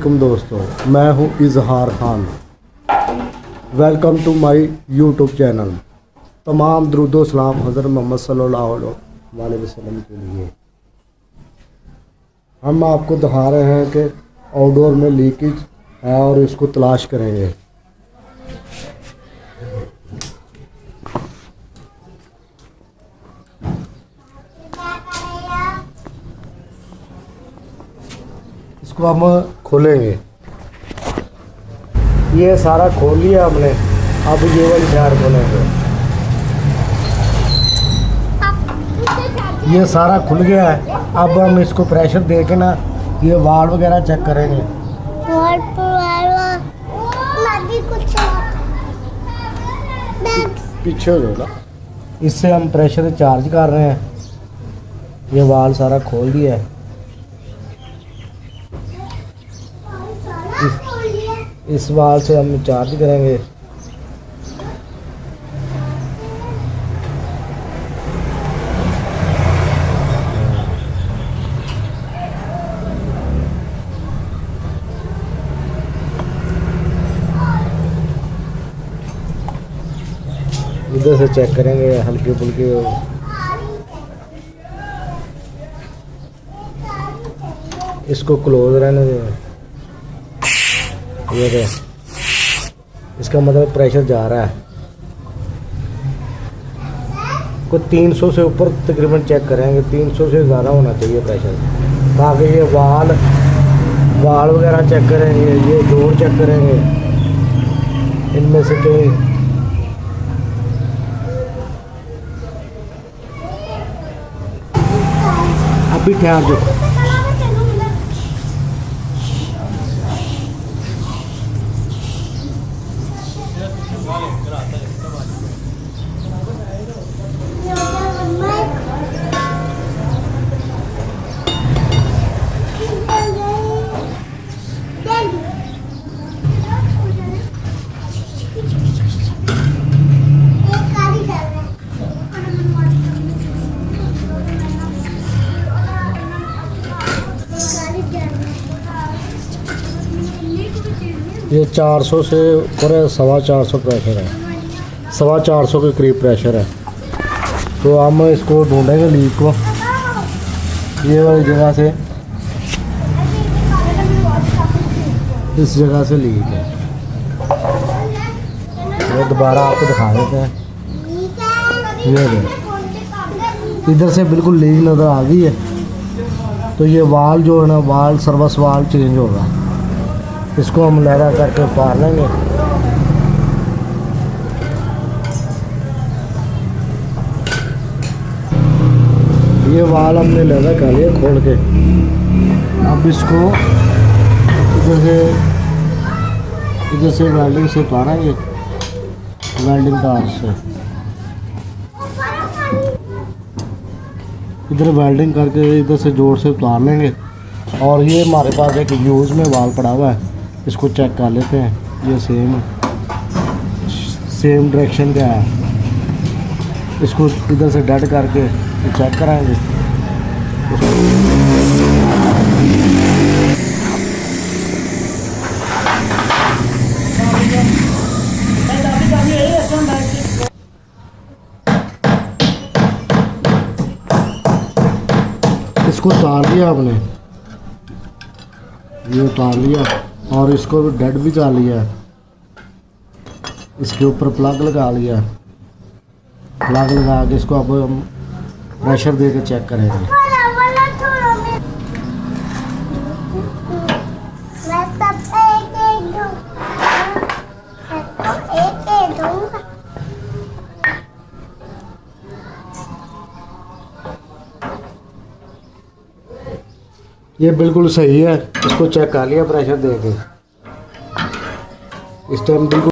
वालेकुम दोस्तों, मैं हूं Izhar Khan. Welcome to my YouTube channel. तमाम दुरूद सलाम हज़रत मोहम्मद सल्लल्लाहु अलैहि वसल्लम के लिए। हम आपको दिखा रहे हैं कि आउटडोर में लीकेज है और इसको तलाश करेंगे। इसको हम खोलेंगे। ये सारा खोल लिया हमने, अब ये वाली झाड़ खोलेंगे। ये सारा खुल गया है। अब हम इसको प्रेशर दे के ना ये वाल वगैरह चेक करेंगे। पीछे हो जाओ ना। इससे हम प्रेशर चार्ज कर रहे हैं। ये वाल सारा खोल दिया है। इस वाल से हम चार्ज करेंगे। इधर से चेक करेंगे हल्के फुल्के। इसको क्लोज रहने दें। ये दे, इसका मतलब प्रेशर जा रहा है। को 300 से ऊपर तकरीबन चेक करेंगे। 300 से ज़्यादा होना चाहिए प्रेशर, ताकि ये वाल वगैरह चेक करेंगे, ये जोड़ चेक करेंगे। इनमें से कोई अभी ठहर जो। ये 400 से ऊपर है, 450 प्रेशर है, 450 के करीब प्रेशर है। तो हम इसको ढूंढेंगे लीक को। ये वाली जगह से, इस जगह से लीक है। ये दोबारा आपको दिखा देते हैं। ये इधर से बिल्कुल लीक नज़र आ गई है। तो ये वाल जो है ना, वाल सर्विस वाल चेंज होगा। इसको हम लहरा करके पार लेंगे। ये वाल हमने लहरा कर लिया खोल के। अब इसको इधर से वेल्डिंग से उतारेंगे, वेल्डिंग तार से। इधर वेल्डिंग करके इधर से जोड़ से उतार लेंगे। और ये हमारे पास एक यूज़ में वाल पड़ा हुआ है, इसको चेक कर लेते हैं। ये सेम डायरेक्शन का है। इसको इधर से डेड करके चेक कराएंगे। इसको उतार लिया आपने, ये उतार लिया और इसको भी डेड भी कर लिया। इसके ऊपर प्लग लगा लिया। प्लग लगा के इसको अब हम प्रेशर दे के चेक करेंगे। ये बिल्कुल सही है। इसको चेक कर लिया प्रेशर दे के। इस टाइम बिल्कुल